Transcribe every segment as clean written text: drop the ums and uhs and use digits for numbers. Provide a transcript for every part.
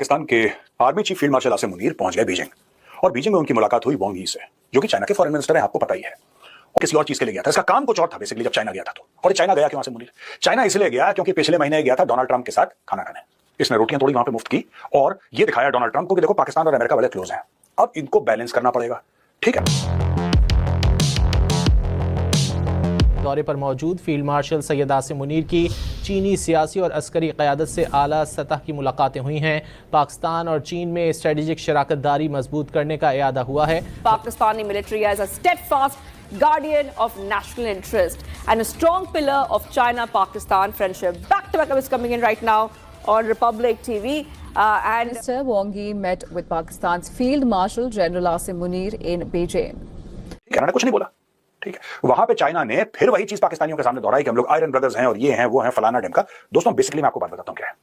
पाकिस्तान के army chief field marshal Asim Munir पहुंच गए बीजिंग और बीजिंग में उनकी मुलाकात हुई वांग यी से, जो कि चाइना के फॉरेन मिनिस्टर हैं, आपको पता ही है। और किसी और चीज के लिए गया था, इसका काम कुछ और था बेसिकली जब चाइना गया था तो। और चाइना गया क्यों आसिम मुनीर? चाइना इसलिए गया क्योंकि पिछले महीने गया था डोनाल्ड ट्रंप के साथ खाना खाने। इसने रोटियां थोड़ी वहां पे मुफ्त की और ये दिखाया डोनाल्ड ट्रंप को कि देखो पाकिस्तान और अमेरिका बड़े क्लोज हैं, अब इनको बैलेंस करना पड़ेगा। ठीक है। दौरे पर मौजूद फील्ड मार्शल सैयद आसिम मुनीर की चीनी सियासी और अस्करी क़यादत से आला सतह की मुलाकातें हुई हैं। पाकिस्तान और चीन में स्ट्रेटेजिक शराकत दारी मजबूत करने का इरादा हुआ है। Pakistani military as a steadfast guardian of national interest and a strong pillar of China-Pakistan friendship. Back to back is coming in right now on Republic TV. And Minister Wang Yi met with Pakistan's Field Marshal General Asim Munir in Beijing. मैंने कुछ नहीं बोला, ठीक है। वहां पे China ने फिर वही चीज पाकिस्तानियों के सामने दोहराई कि हम लोग आयरन ब्रदर्स हैं और ये हैं वो हैं फलाना ढिमका। दोस्तों बेसिकली मैं आपको बात बताता हूं क्या है।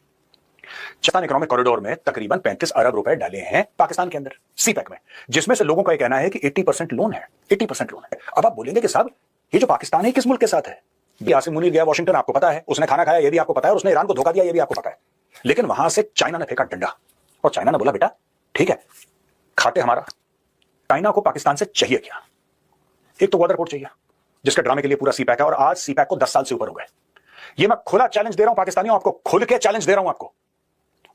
पाकिस्तान इकोनॉमिक कॉरिडोर में तकरीबन 35 अरब रुपए डाले हैं पाकिस्तान के अंदर सीपैक में, जिसमें से लोगों का यह कहना है कि 80% लोन है, 80% लोन है। अब आप बोलेंगे कि साहब ये जो पाकिस्तान है किस मुल्क के साथ है? ये आसिम मुनीर गया वाशिंगटन, आपको पता है, उसने खाना खाया ये भी आपको पता है, और उसने ईरान को धोखा दिया ये भी आपको पता है। लेकिन वहां से चाइना ने फेंका डंडा और चाइना ने बोला बेटा ठीक है, खाते हमारा। चाइना को पाकिस्तान से चाहिए क्या? एक तो वाटर पोर्ट चाहिए जिसके ड्रामे के लिए पूरा सीपैक है, और आज सीपैक को 10 साल से ऊपर हो गए। ये मैं खुला चैलेंज दे रहा हूं पाकिस्तानियों, आपको खुल के चैलेंज दे रहा हूं आपको।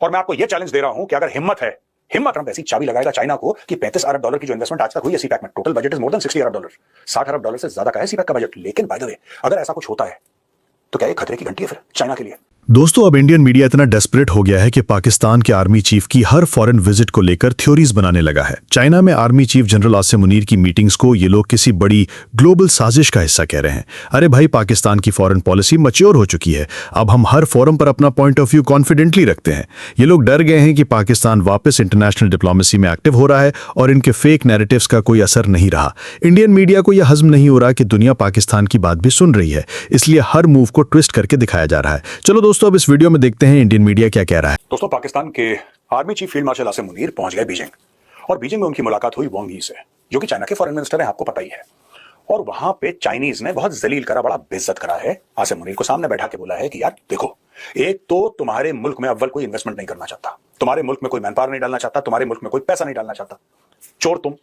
और मैं आपको यह चैलेंज दे रहा हूं कि अगर हिम्मत है, हिम्मत ट्रंप ऐसी चाबी लगाएगा चाइना को कि 35 अरब डॉलर की जो इन्वेस्टमेंट आज तक हुई है सीपैक में, total budget is more than 60 Arab dollar, 60 Arab dollar से ज्यादा का है सीपैक का बजट। लेकिन बाय द वे अगर ऐसा कुछ होता है तो क्या ये खतरे की घंटी है फिर चाइना के लिए? दोस्तों अब इंडियन मीडिया इतना डेस्परेट हो गया है कि पाकिस्तान के आर्मी चीफ की हर फॉरेन विजिट को लेकर थ्योरीज बनाने लगा है। चाइना में army chief general Asim Munir की मीटिंग्स को ये लोग किसी बड़ी ग्लोबल साजिश का हिस्सा कह रहे हैं। अरे भाई, पाकिस्तान की फॉरेन पॉलिसी मैच्योर हो चुकी है, अब हम हर फोरम पर अपना पॉइंट ऑफ व्यू कॉन्फिडेंटली रखते हैं। ये लोग डर गए हैं कि पाकिस्तान वापस इंटरनेशनल डिप्लोमेसी में एक्टिव हो रहा है और इनके फेक नैरेटिव्स का कोई असर नहीं रहा। इंडियन मीडिया को यह हजम नहीं हो रहा कि दुनिया पाकिस्तान की बात भी सुन रही है, इसलिए हर मूव को ट्विस्ट करके दिखाया जा रहा है। चलो दोस्तों अब इस वीडियो में देखते हैं इंडियन मीडिया क्या कह रहा है। दोस्तों पाकिस्तान के army chief field marshal Asim Munir पहुंच गए बीजिंग और बीजिंग में उनकी मुलाकात हुई वांग यी से, जो कि चाइना के फॉरेन मिनिस्टर हैं, आपको पता ही है। और वहां पे चाइनीज ने बहुत जलील करा, बड़ा बेइज्जत करा है। आसिम मुनीर को सामने बैठा के बोला है कि यार देखो, एक तो तुम्हारे मुल्क में अव्वल कोई इन्वेस्टमेंट नहीं करना चाहता, तुम्हारे मुल्क में कोई मैन पावर नहीं डालना चाहता, तुम्हारे मुल्क में कोई पैसा नहीं डालना चाहता। चोर तुम,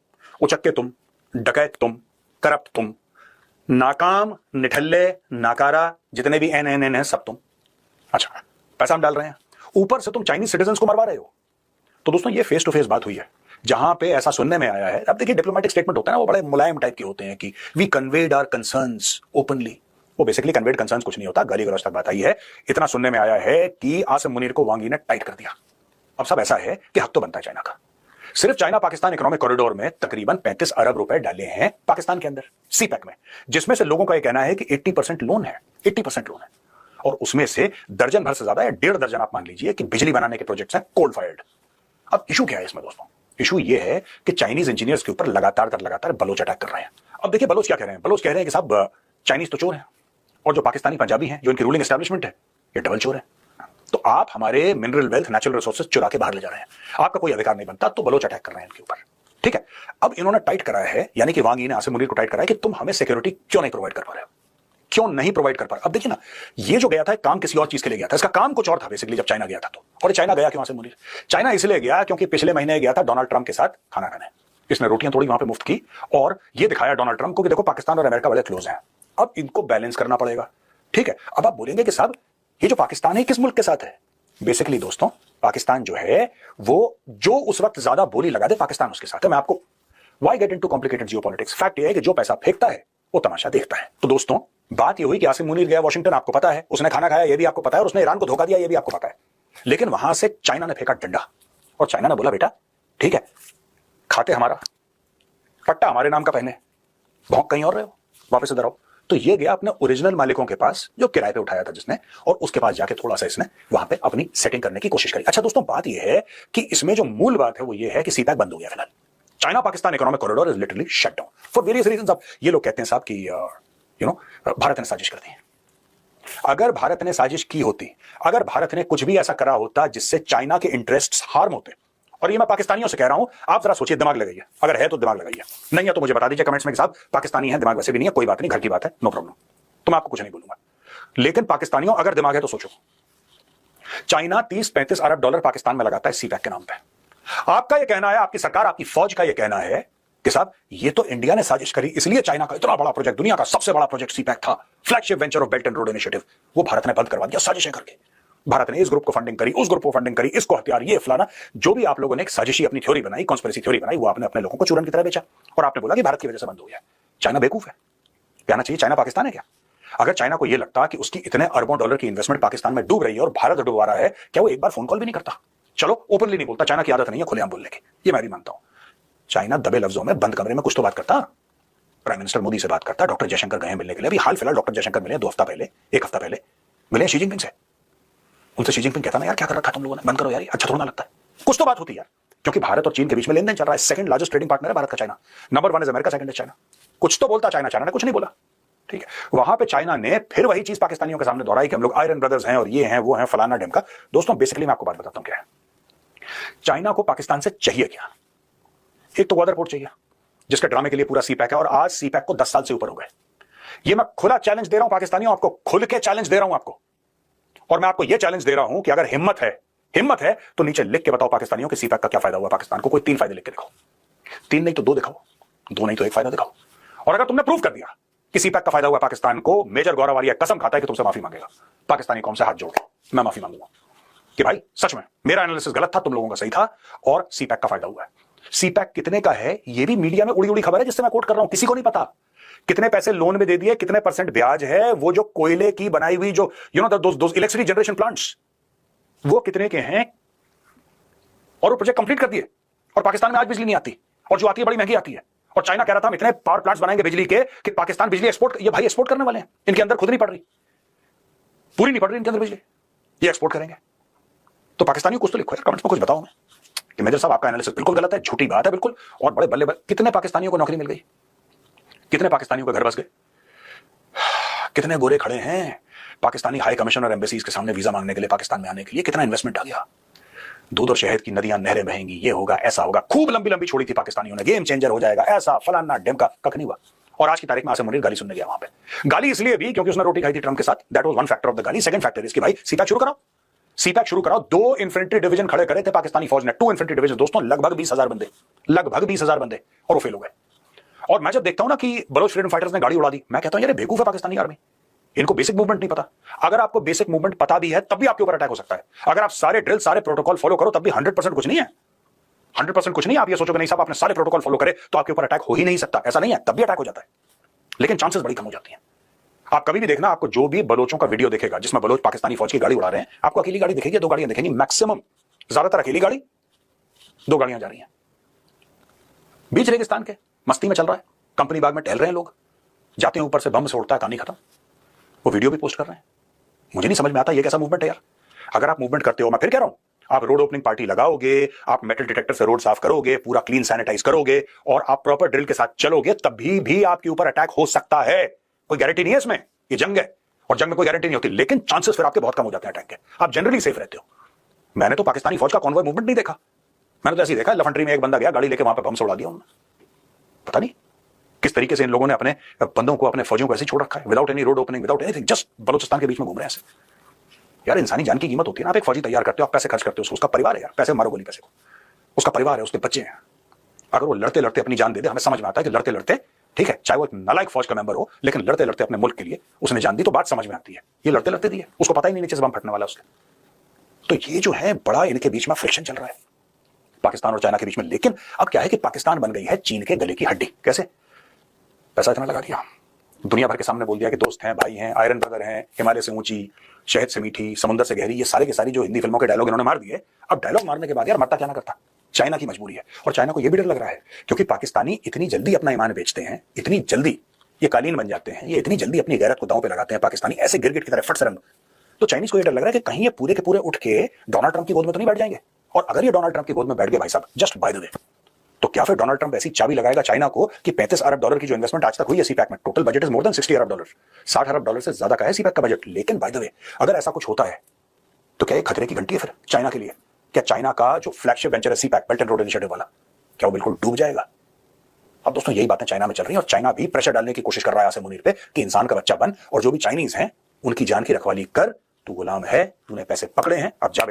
उचक्के तुम, डकैत तुम, करप्ट तुम, नाकाम, निठल्ले, नाकारा, जितने भी एन है सब तुम। अच्छा, पैसा हम डाल रहे हैं, ऊपर से तुम चाइनीज सिटीजन्स को मरवा रहे हो। तो दोस्तों ये फेस टू फेस बात हुई है, जहां पे ऐसा सुनने में आया है। अब देखिए डिप्लोमेटिक स्टेटमेंट होता है ना, वो बड़े मुलायम टाइप के होते हैं कि we conveyed our concerns openly. वो बेसिकली कन्वेड कंसर्न्स कुछ नहीं होता, गाली गलौज तक बात आई है। इतना सुनने में आया है कि आसिम मुनीर को वांग यी ने टाइट कर दिया। अब सब ऐसा है कि हक तो बनता है चाइना का। सिर्फ चाइना पाकिस्तान इकोनॉमिक कॉरिडोर में तकरीबन 35 अरब रुपए डाले हैं पाकिस्तान के अंदर सीपैक में, जिसमें से लोगों का यह कहना है कि 80% लोन है, 80% लोन है। और उसमें से दर्जन भर से ज्यादा है, 1.5 दर्जन आप मान लीजिए कि बिजली बनाने के प्रोजेक्ट्स हैं कोल फायर्ड। अब इशू क्या है इसमें दोस्तों? इशू ये है कि चाइनीज इंजीनियर्स के ऊपर लगातार बलोच अटैक कर रहे हैं। अब देखिए बलोच क्या कह रहे हैं, बलोच कह रहे हैं कि साहब चाइनीज तो चोर हैं और जो पाकिस्तानी पंजाबी हैं, जो इनकी रूलिंग एस्टैब्लिशमेंट है, ये डबल चोर है। तो आप हमारे मिनरल वेल्थ, नेचुरल रिसोर्सेज चुरा के बाहर ले जा रहे हैं, आपका कोई अधिकार नहीं बनता, तो बलोच अटैक कर रहे हैं इनके ऊपर। ठीक है, अब इन्होंने टाइट करा है, यानी कि वांग यी ने आसिम मुनीर को टाइट करा है कि तुम हमें सिक्योरिटी क्यों नहीं प्रोवाइड कर पा रहे हो, क्यों नहीं प्रोवाइड कर पा रहे। अब देखिए ना, ये जो गया था काम किसी और चीज के लिए गया था, इसका काम कुछ और था बेसिकली जब चाइना गया था तो। और चाइना गया क्यों आसिम मुनीर? चाइना इसलिए गया क्योंकि पिछले महीने गया था डोनाल्ड ट्रंप के साथ खाना खाने। इसने रोटियां थोड़ी वहां पे मुफ्त की और ये दिखाया डोनाल्ड ट्रंप को कि देखो पाकिस्तान और अमेरिका बड़े क्लोज हैं, अब इनको बैलेंस करना पड़ेगा। ठीक है, अब आप बोलेंगे कि साहब ये जो पाकिस्तान है किस मुल्क के साथ है? बेसिकली दोस्तों पाकिस्तान जो है वो जो उस वक्त ज्यादा बोली लगा दे पाकिस्तान उसके साथ है। मैं आपको why get into complicated geopolitics, fact ये है कि जो पैसा फेंकता है वो तमाशा देखता है। तो दोस्तों बात ये हुई कि आसिम मुनीर गया वाशिंगटन, आपको पता है, उसने खाना खाया ये भी आपको पता है, और उसने ईरान को धोखा दिया ये भी आपको पता है। लेकिन वहां से चाइना ने फेंका डंडा और चाइना ने बोला बेटा ठीक है, खाते हमारा, पट्टा हमारे नाम का पहने, भौंक कहीं और रहे हो, वापस इधर आओ। तो ये गया अपने ओरिजिनल मालिकों के पास जो किराए पे उठाया था जिसने, और उसके पास जाके थोड़ा सा इसने वहां पे अपनी सेटिंग करने की कोशिश करी। अच्छा दोस्तों बात ये है कि इसमें जो मूल बात है वो ये है कि सीपैक बंद हो गया फिलहाल। China Pakistan economic corridor is literally shut down for various reasons. अब ये लोग कहते हैं साहब कि भारत ने साजिश कर दी। अगर भारत ने साजिश की होती, अगर भारत ने कुछ भी ऐसा करा होता जिससे चाइना के इंटरेस्ट्स हार्म होते, और ये मैं पाकिस्तानियों से कह रहा हूं, आप जरा सोचिए, दिमाग लगाइए, अगर है तो दिमाग लगाइए, नहीं है तो मुझे बता दीजिए कमेंट्स में कि साहब पाकिस्तानी है, दिमाग वैसे भी नहीं है, कोई बात नहीं, घर की बात है, नो प्रॉब्लम, तो मैं आपको कुछ नहीं बोलूंगा। लेकिन पाकिस्तानियों अगर दिमाग है तो सोचो, चाइना 30-35 अरब डॉलर पाकिस्तान में लगाता है सीपैक के नाम पे। आपका यह कहना है, आपकी सरकार, आपकी फौज का यह कहना है कि साहब ये तो इंडिया ने साजिश करी, इसलिए चाइना का इतना बड़ा प्रोजेक्ट, दुनिया का सबसे बड़ा प्रोजेक्ट सीपैक था, flagship venture of belt and road initiative, वो भारत ने बंद करवा दिया साजिशें करके। भारत ने इस ग्रुप को फंडिंग करी, उस ग्रुप को फंडिंग करी, इसको हथियार, ये फलाना, जो भी आप लोगों ने एक साजिशी अपनी थ्योरी बनाई, कॉन्स्पिरेसी थ्योरी बनाई, वो आपने अपने लोगों को चूरन की तरह बेचा और आपने बोला कि भारत की वजह से बंद हो गया। चाइना बेवकूफ है, कहना चाहिए चाइना पाकिस्तान है क्या? अगर चाइना को यह लगता कि उसकी इतने अरबों डॉलर की इन्वेस्टमेंट पाकिस्तान में डूब रही है और भारत डुबा रहा है, क्या वो एक बार फोन कॉल भी नहीं करता? चलो ओपनली नहीं बोलता, चाइना की आदत नहीं है खुलेआम बोलने की, ये मैं भी मानता हूं। चाइना दबे लफ्जों में बंद कमरे में कुछ तो बात करता, प्राइम मिनिस्टर मोदी से बात करता, डॉक्टर जयशंकर गए मिलने के लिए, अभी हाल फिलहाल डॉक्टर जयशंकर मिले 2 हफ्ता पहले, 1 हफ्ता पहले मिले शी जिनपिंग से। उनसे शी जिनपिंग कहता ना यार क्या कर रखा तुम लोगों ने, बंद करो यार, अच्छा थोड़ा ना लगता है, कुछ तो बात होती है यार, क्योंकि भारत और चीन के बीच में लेन देन चल रहा है, सेकंड लार्जेस्ट ट्रेडिंग पार्टनर है भारत का China, number 1 is America, second is China. कुछ तो बोलता चाइना, चाइना ने कुछ नहीं बोला, ठीक है। वहां पे चाइना ने फिर वही चीज पाकिस्तानियों के सामने दोहराई कि हम लोग आयरन ब्रदर्स हैं और ये हैं वो हैं फलाना ढिमका। दोस्तों बेसिकली मैं आपको बात बताता हूं क्या है, चाइना को पाकिस्तान से चाहिए क्या? एक तो ग्वादर पोर्ट चाहिए जिसके ड्रामे के लिए पूरा सीपैक है, और आज सीपैक को 10 साल से ऊपर हो गए। ये मैं खुला चैलेंज दे रहा हूं पाकिस्तानियों, आपको खुल के चैलेंज दे रहा हूं आपको, और मैं आपको यह चैलेंज दे रहा हूं कि अगर हिम्मत है तो नीचे लिख के बताओ पाकिस्तानियों कि सीपैक का क्या फायदा हुआ पाकिस्तान को। कोई 3 फायदे लिख के दिखाओ, 3 नहीं तो 2 दिखाओ, 2 नहीं तो 1 फायदा दिखाओ। और अगर तुमने प्रूव कर दिया कि सीपैक का फायदा हुआ पाकिस्तान को, मेजर गौरव वाली कसम खाता है कि तुमसे माफी मांगेगा, पाकिस्तानी कौम से हाथ जोड़ के मैं माफी मांगूंगा कि भाई सच में मेरा एनालिसिस गलत था, तुम लोगों का सही था और सीपैक का फायदा हुआ है। सीपैक कितने का है ये भी मीडिया में उड़ी उड़ी खबर है जिससे मैं कोट कर रहा हूं, किसी को नहीं पता। कितने पैसे लोन में दे दिए, कितने % ब्याज है, वो जो कोयले की बनाई हुई जो दोस इलेक्ट्रिसिटी जनरेशन प्लांट्स, वो कितने के हैं, और वो प्रोजेक्ट कंप्लीट कर दिए, और पाकिस्तान में आज बिजली नहीं आती, और जो आती है बड़ी महंगी आती है। और चाइना कह रहा था हम इतने पावर प्लांट्स बनाएंगे बिजली के कि पाकिस्तान बिजली एक्सपोर्ट, ये भाई एक्सपोर्ट करने वाले हैं, इनके अंदर खुद नहीं पड़ रही, पूरी नहीं पड़ रही इनके अंदर बिजली, ये एक्सपोर्ट करेंगे। तो पाकिस्तानियों कुछ तो लिखो यार, कमेंट्स में कुछ बताओ मैं कि मेजर साहब आपका एनालिसिस बिल्कुल गलत है, झूठी बात है बिल्कुल, और बड़े बल्ले बल्ले। कितने पाकिस्तानियों को नौकरी मिल गई, कितने पाकिस्तानियों के घर बस गए, कितने गोरे खड़े हैं पाकिस्तानी हाई कमीशन और एम्बेसीज के सामने वीजा मांगने के लिए पाकिस्तान में आने के लिए, कितना इन्वेस्टमेंट आ गया, दूध और शहद की नदियां नहरें बहेंगी, ये होगा ऐसा होगा, खूब लंबी लंबी छोड़ी थी पाकिस्तानियों ने, गेम चेंजर हो जाएगा ऐसा फलाना ढिमका, कख नहीं हुआ। और आज की तारीख में आसिम मुनीर गाली सुनने गया वहां पे, गाली इसलिए भी क्योंकि उसने रोटी खाई थी ट्रंप के साथ, that was one factor of the गाली। सेकंड फैक्टर इसकी भाई सीपैक शुरू कराओ, सीपैक शुरू कराओ। 2 इन्फेंट्री डिवीजन खड़े करे थे पाकिस्तानी फौज ने, 2 इन्फेंट्री डिवीजन दोस्तों, लगभग 20,000 बंदे, लगभग 20,000 बंदे, और वो फेल हो गए। और मैं जब देखता हूं ना कि बलोच फ्रीडम फाइटर्स ने गाड़ी उड़ा दी, मैं कहता हूं यार बेवकूफ है पाकिस्तानी आर्मी, इनको बेसिक मूवमेंट नहीं पता। अगर आपको बेसिक मूवमेंट पता भी है तब भी आपके ऊपर अटैक हो सकता है। अगर आप सारे ड्रिल सारे प्रोटोकॉल फॉलो करो तब भी 100% कुछ नहीं है, 100% कुछ नहीं। आप ये सोचोगे नहीं साहब आपने सारे प्रोटोकॉल फॉलो करे तो आपके ऊपर अटैक हो ही नहीं सकता, ऐसा नहीं है, तब भी अटैक हो जाता है, लेकिन चांसेस बड़ी कम हो जाती हैं। आप कभी भी देखना, आपको जो भी बलोचों का वीडियो दिखेगा जिसमें बलोच पाकिस्तानी फौज की गाड़ी उड़ा रहे हैं, आपको अकेली गाड़ी दिखेगी, 2 गाड़ियां दिखेंगी मैक्सिमम, ज्यादातर अकेली गाड़ी, 2 गाड़ियां जा रही हैं, बीच रेगिस्तान के मस्ती में चल रहा है, कंपनी बाग में टहल रहे हैं लोग, जाते हैं ऊपर से बम से उड़ता है, कहानी खत्म। वो वीडियो भी पोस्ट कर रहे हैं। मुझे नहीं समझ में आता ये कैसा मूवमेंट है यार। अगर आप मूवमेंट करते हो, मैं फिर कह रहा हूं, आप रोड ओपनिंग पार्टी लगाओगे, आप मेटल डिटेक्टर से रोड साफ करोगे, पूरा क्लीन सैनिटाइज करोगे, और आप प्रॉपर ड्रिल के साथ चलोगे, तभी भी आपके ऊपर अटैक हो सकता है। कोई गारंटी नहीं है इसमें, ये जंग है और जंग में कोई गारंटी नहीं होती, लेकिन चांसेस फिर आपके बहुत कम हो जाते हैं अटैक के, आप जनरली सेफ रहते हो। मैंने तो पाकिस्तानी फौज का कॉन्वॉय मूवमेंट नहीं देखा, मैंने तो ऐसे ही देखा लफंट्री में एक बंदा गया, गाड़ी लेके वहां पे बम से उड़ा दिया उन्होंने। पता नहीं किस तरीके से इन लोगों ने अपने बंदों को, अपने फौजियों को ऐसे छोड़ रखा है, without any road opening, without anything, just Balochistan के बीच में घूम रहे हैं ऐसे। यार इंसानी जान की कीमत होती है ना, आप एक फौजी तैयार करते हो, आप पैसे खर्च करते हो, उसका परिवार है यार, पैसे मारो गोली पैसे को, उसका परिवार है, उसके बच्चे हैं। अगर वो लड़ते लड़ते अपनी जान दे दे, हमें समझ में आता है कि लड़ते लड़ते, ठीक है, चाहे वो एक नालायक फौज का मेंबर हो, लेकिन लड़ते लड़ते अपने मुल्क के लिए उसने जान दी तो बात समझ में आती है। ये लड़ते लड़ते दी है, उसको पता ही नहीं नीचे से बम फटने वाला उसके। तो ये जो है बड़ा इनके बीच में फ्रिक्शन चल रहा है पाकिस्तान और चाइना के बीच में। लेकिन अब क्या है कि पाकिस्तान बन गई है चीन के गले की हड्डी। कैसे? पैसा इतना लगा दिया, दुनिया भर के सामने बोल दिया कि दोस्त हैं, भाई हैं, आयरन ब्रदर हैं, हिमालय से ऊंची, शहद से मीठी, समुद्र से गहरी, ये सारे के सारी जो हिंदी फिल्मों के डायलॉग इन्होंने मार दिए। अब डायलॉग मारने के बाद यार मरता क्या ना करता, चाइना की मजबूरी है। और चाइना को यह भी डर लग रहा है क्योंकि पाकिस्तानी इतनी जल्दी अपना ईमान बेचते हैं, इतनी जल्दी ये कालीन बन जाते हैं, ये इतनी जल्दी अपनी गैरत को दांव पे लगाते हैं पाकिस्तानी, ऐसे गिरगिट की तरह फट से रंग। तो चाइनीज को यह डर लग रहा है कि कहीं ये पूरे के पूरे उठ के डोनाल्ड ट्रंप की गोद में तो नहीं बैठ जाएंगे। और अगर ये डोनाल्ड ट्रंप की गोद में बैठ गए भाई साहब, जस्ट बाय द वे, तो क्या फिर डोनाल्ड ट्रंप ऐसी चाबी लगाएगा चाइना को कि 35 अरब डॉलर की जो इन्वेस्टमेंट आज तक हुई है सीपैक में, total budget is more than 60 Arab dollar, 60 Arab dollar से ज्यादा का है सीपैक का बजट। लेकिन बाय द वे, अगर ऐसा कुछ होता है तो क्या ये खतरे की घंटी है फिर चाइना के लिए? क्या चाइना का जो फ्लैगशिप वेंचर है CPEC, belt and road initiative वाला, क्या वो बिल्कुल डूब जाएगा? अब दोस्तों यही बातें चाइना में चल रही हैं और चाइना भी प्रेशर डालने की कोशिश कर रहा है आसिम मुनीर पे कि इंसान का बच्चा बन और जो भी चाइनीज हैं उनकी जान की रखवाली कर, तू गुलाम है, तूने पैसे पकड़े हैं, अब जा।